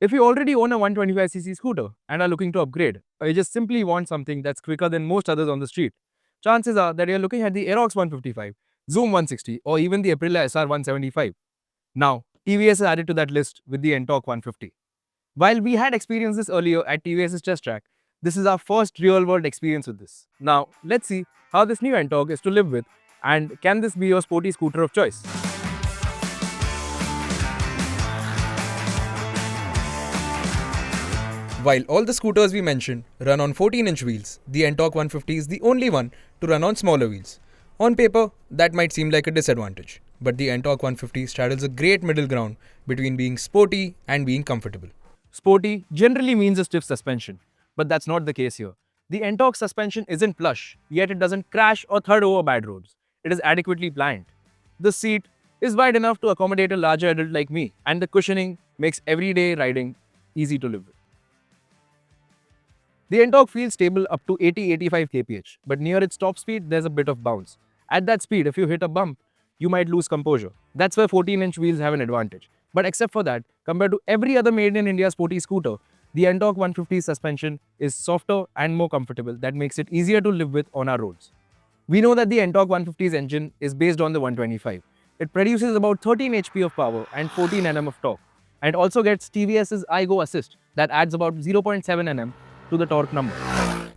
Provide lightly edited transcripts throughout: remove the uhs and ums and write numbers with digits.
If you already own a 125cc scooter and are looking to upgrade, or you just simply want something that's quicker than most others on the street, chances are that you're looking at the Aerox 155, Zoom 160, or even the Aprilia SR 175. Now, TVS has added to that list with the Ntorq 150. While we had experienced this earlier at TVS's test track, this is our first real-world experience with this. Now, let's see how this new Ntorq is to live with, and can this be your sporty scooter of choice? While all the scooters we mentioned run on 14-inch wheels, the Ntorq 150 is the only one to run on smaller wheels. On paper, that might seem like a disadvantage, but the Ntorq 150 straddles a great middle ground between being sporty and being comfortable. Sporty generally means a stiff suspension, but that's not the case here. The Ntorq suspension isn't plush, yet it doesn't crash or thud over bad roads. It is adequately pliant. The seat is wide enough to accommodate a larger adult like me, and the cushioning makes everyday riding easy to live with. The Ntorq feels stable up to 80-85 kph, but near its top speed, there's a bit of bounce. At that speed, if you hit a bump, you might lose composure. That's where 14-inch wheels have an advantage. But except for that, compared to every other made in India sporty scooter, the Ntorq 150 suspension is softer and more comfortable. That makes it easier to live with on our roads. We know that the Ntorq 150's engine is based on the 125. It produces about 13 HP of power and 14 Nm of torque, and also gets TVS's iGo assist that adds about 0.7 Nm to the torque number.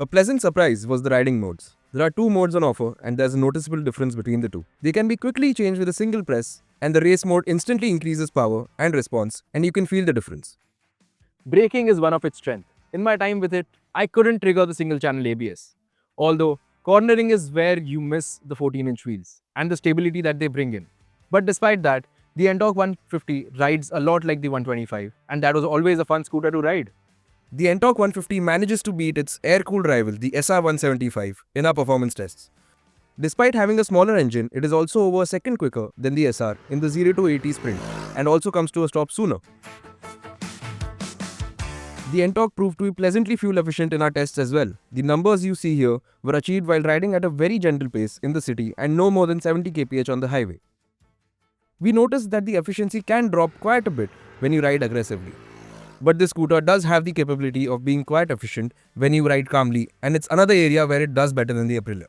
A pleasant surprise was the riding modes. There are two modes on offer, and there's a noticeable difference between the two. They can be quickly changed with a single press, and the race mode instantly increases power and response, and you can feel the difference. Braking is one of its strengths. In my time with it, I couldn't trigger the single channel ABS. Although, cornering is where you miss the 14-inch wheels and the stability that they bring in. But despite that, the Ntorq 150 rides a lot like the 125, and that was always a fun scooter to ride. The Ntorq 150 manages to beat its air-cooled rival, the SR 175, in our performance tests. Despite having a smaller engine, it is also over a second quicker than the SR in the 0 to 80 sprint, and also comes to a stop sooner. The Ntorq proved to be pleasantly fuel efficient in our tests as well. The numbers you see here were achieved while riding at a very gentle pace in the city and no more than 70 kph on the highway. We noticed that the efficiency can drop quite a bit when you ride aggressively. But this scooter does have the capability of being quite efficient when you ride calmly, and it's another area where it does better than the Aprilia.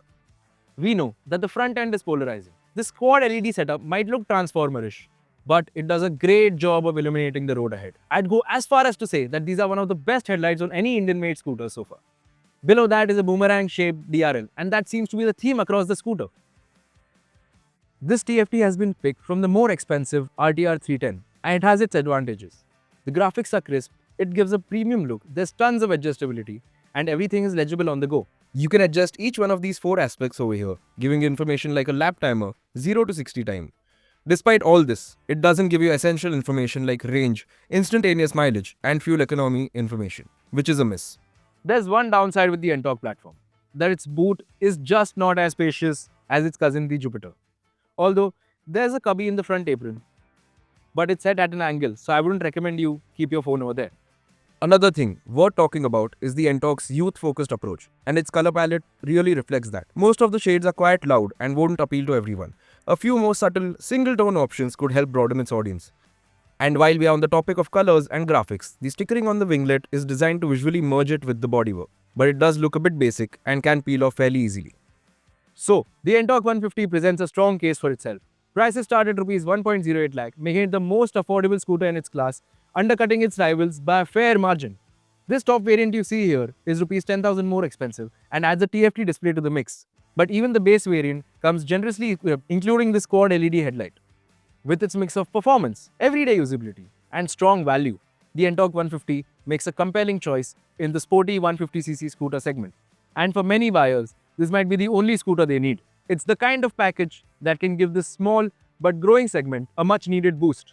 We know that the front end is polarizing. This quad LED setup might look transformerish, but it does a great job of illuminating the road ahead. I'd go as far as to say that these are one of the best headlights on any Indian-made scooter so far. Below that is a boomerang-shaped DRL, and that seems to be the theme across the scooter. This TFT has been picked from the more expensive RTR 310, and it has its advantages. The graphics are crisp, it gives a premium look, there's tons of adjustability, and everything is legible on the go. You can adjust each one of these four aspects over here, giving information like a lap timer, 0 to 60 time. Despite all this, it doesn't give you essential information like range, instantaneous mileage, and fuel economy information, which is a miss. There's one downside with the Ntorq platform, that its boot is just not as spacious as its cousin the Jupiter. Although, there's a cubby in the front apron, but it's set at an angle, so I wouldn't recommend you keep your phone over there. Another thing worth talking about is the Ntorq's youth-focused approach, and its color palette really reflects that. Most of the shades are quite loud and won't appeal to everyone. A few more subtle, single-tone options could help broaden its audience. And while we are on the topic of colors and graphics, the stickering on the winglet is designed to visually merge it with the bodywork, but it does look a bit basic and can peel off fairly easily. So, the Ntorq 150 presents a strong case for itself. Prices start at Rs 1.08 lakh, making it the most affordable scooter in its class, undercutting its rivals by a fair margin. This top variant you see here is Rs 10,000 more expensive and adds a TFT display to the mix. But even the base variant comes generously equipped, including this quad LED headlight. With its mix of performance, everyday usability, and strong value, the Ntorq 150 makes a compelling choice in the sporty 150cc scooter segment. And for many buyers, this might be the only scooter they need. It's the kind of package that can give this small but growing segment a much needed boost.